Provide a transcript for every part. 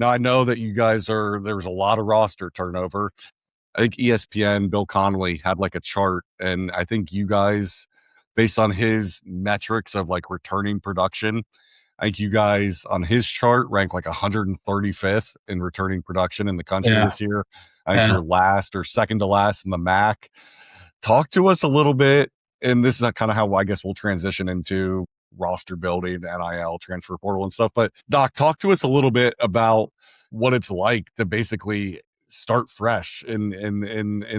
Now, I know that there was a lot of roster turnover. I think ESPN, Bill Connolly had like a chart, and I think you guys, based on his metrics of like returning production, I think you guys on his chart rank like 135th in returning production in the country Yeah. this year. I think Yeah. you're last or second to last in the MAC. Talk to us a little bit, and this is kind of how I guess we'll transition into roster building, NIL, transfer portal, and stuff. But Doc, talk to us a little bit about what it's like to basically start fresh in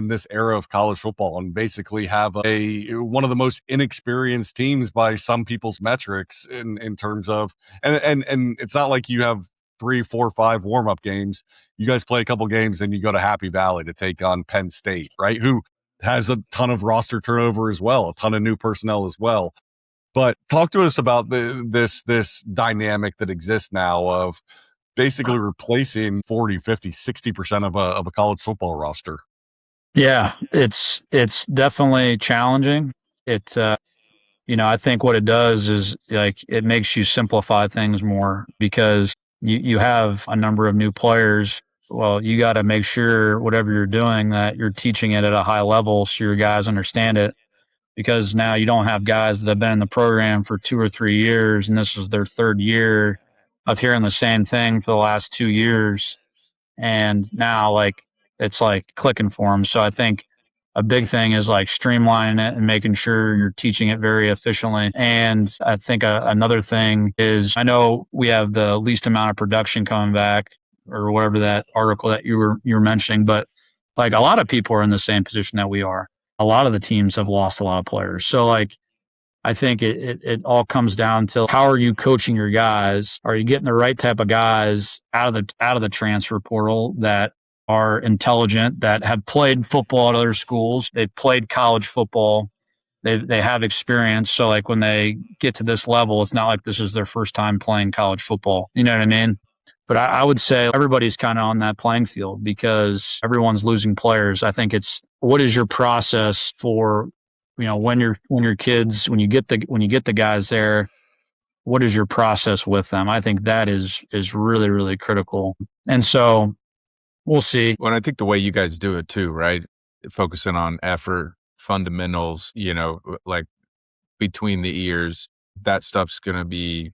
this era of college football and basically have a one of the most inexperienced teams by some people's metrics in terms of and it's not like you have 3, 4, 5 warm-up games. You guys play a couple games, then you go to Happy Valley to take on Penn State, right? Who has a ton of roster turnover as well, a ton of new personnel as well. But talk to us about this dynamic that exists now of basically replacing 40, 50, 60% of a college football roster. Yeah, it's definitely challenging. It I think what it does is like it makes you simplify things more because you have a number of new players. Well, you got to make sure whatever you're doing that you're teaching it at a high level so your guys understand it, because now you don't have guys that have been in the program for 2 or 3 years and this is their third year of hearing the same thing for the last 2 years, and now like it's like clicking for them. So I think a big thing is like streamlining it and making sure you're teaching it very efficiently. And I think another thing is I know we have the least amount of production coming back or whatever that article that you were mentioning, but like a lot of people are in the same position that we are. A lot of the teams have lost a lot of players. So like I think it all comes down to how are you coaching your guys? Are you getting the right type of guys out of the transfer portal that are intelligent, that have played football at other schools, they've played college football, they have experience. So like when they get to this level, it's not like this is their first time playing college football. You know what I mean? But I would say everybody's kind of on that playing field because everyone's losing players. I think it's what is your process for when your kids when you get the guys there, what is your process with them? I think that is really really critical. And so we'll see. Well, and I think the way you guys do it too, right? Focusing on effort, fundamentals, like between the ears, that stuff's going to be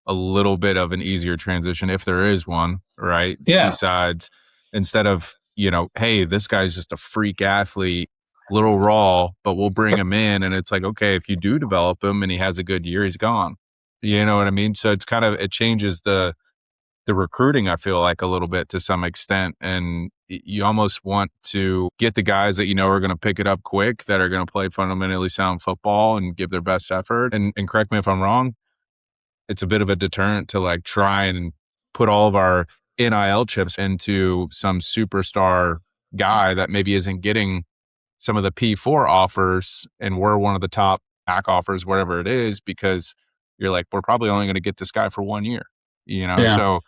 a little bit of an easier transition if there is one, right? Yeah. Besides, instead of, hey, this guy's just a freak athlete, little raw, but we'll bring him in. And it's like, okay, if you do develop him and he has a good year, he's gone. You know what I mean? So it changes the recruiting, I feel like, a little bit to some extent. And you almost want to get the guys that are going to pick it up quick, that are going to play fundamentally sound football and give their best effort. And correct me if I'm wrong, it's a bit of a deterrent to like try and put all of our NIL chips into some superstar guy that maybe isn't getting some of the P4 offers and we're one of the top back offers, whatever it is, because you're like, we're probably only going to get this guy for 1 year, Yeah. So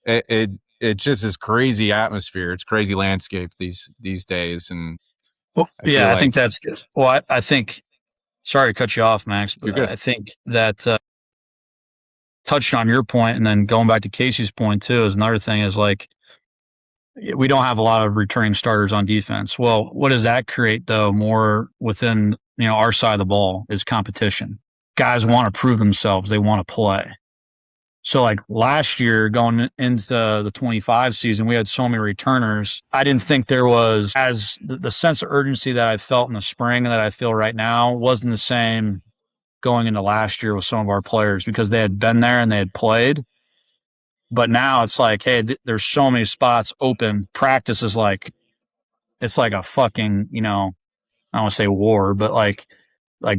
it's just this crazy atmosphere. It's crazy landscape these days. And Well, I feel I like think that's good. Well, I think, sorry to cut you off, Max, you're but good. I think that touched on your point and then going back to Casey's point too is another thing is like, we don't have a lot of returning starters on defense. Well, what does that create though? More within, our side of the ball is competition. Guys want to prove themselves. They want to play. So like last year going into the 25 season, we had so many returners. I didn't think there was as the sense of urgency that I felt in the spring that I feel right now wasn't the same going into last year with some of our players because they had been there and they had played. But now it's like, hey, there's so many spots open. Practice is like, it's like a fucking, I don't want to say war, but like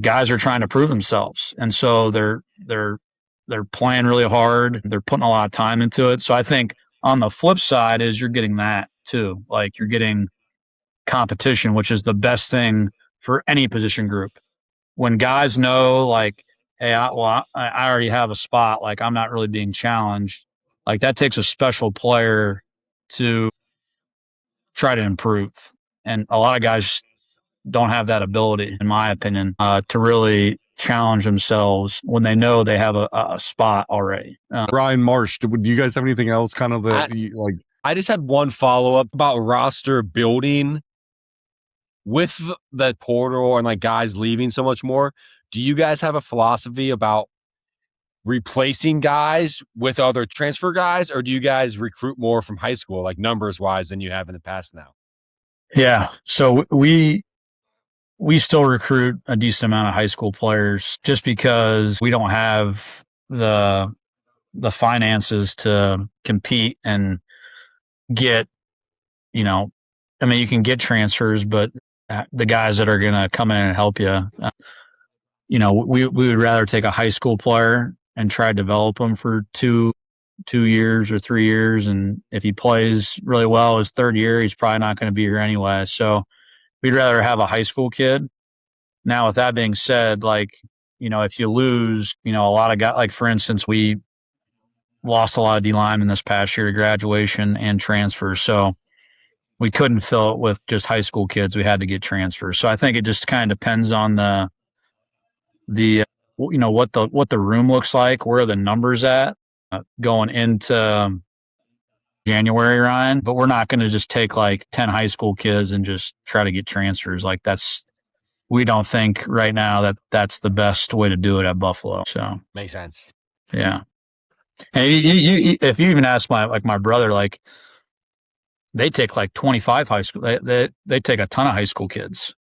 guys are trying to prove themselves. And so they're playing really hard. They're putting a lot of time into it. So I think on the flip side is you're getting that too. Like you're getting competition, which is the best thing for any position group. When guys know like, hey, I already have a spot. Like I'm not really being challenged. Like that takes a special player to try to improve. And a lot of guys don't have that ability, in my opinion, to really challenge themselves when they know they have a spot already. Ryan Marsh, do you guys have anything else kind of I just had one follow-up about roster building with the portal and like guys leaving so much more. Do you guys have a philosophy about replacing guys with other transfer guys, or do you guys recruit more from high school, like numbers wise, than you have in the past now? Yeah. So we still recruit a decent amount of high school players just because we don't have the finances to compete and get, you know, I mean, you can get transfers, but the guys that are going to come in and help you, we would rather take a high school player and try to develop him for two years or 3 years. And if he plays really well his third year, he's probably not going to be here anyway. So we'd rather have a high school kid. Now, with that being said, if you lose, a lot of guys, like for instance, we lost a lot of D linemen this past year to graduation and transfers. So we couldn't fill it with just high school kids. We had to get transfers. So I think it just kind of depends on what the room looks like, where are the numbers at going into January, Ryan. But we're not going to just take like 10 high school kids and just try to get transfers. Like we don't think right now that that's the best way to do it at Buffalo. So makes sense. Yeah. And if you even ask my brother, like they take like 25 high school, they take a ton of high school kids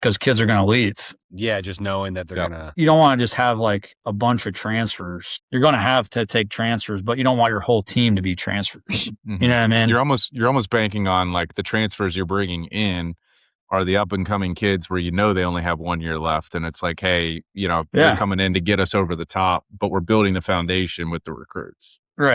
because kids are going to leave. Yeah. Just knowing that they're going to, you don't want to just have like a bunch of transfers. You're going to have to take transfers, but you don't want your whole team to be transfers. Mm-hmm. You know what I mean? You're almost banking on like the transfers you're bringing in are the up and coming kids where they only have 1 year left. And it's like, hey, they're coming in to get us over the top, but we're building the foundation with the recruits.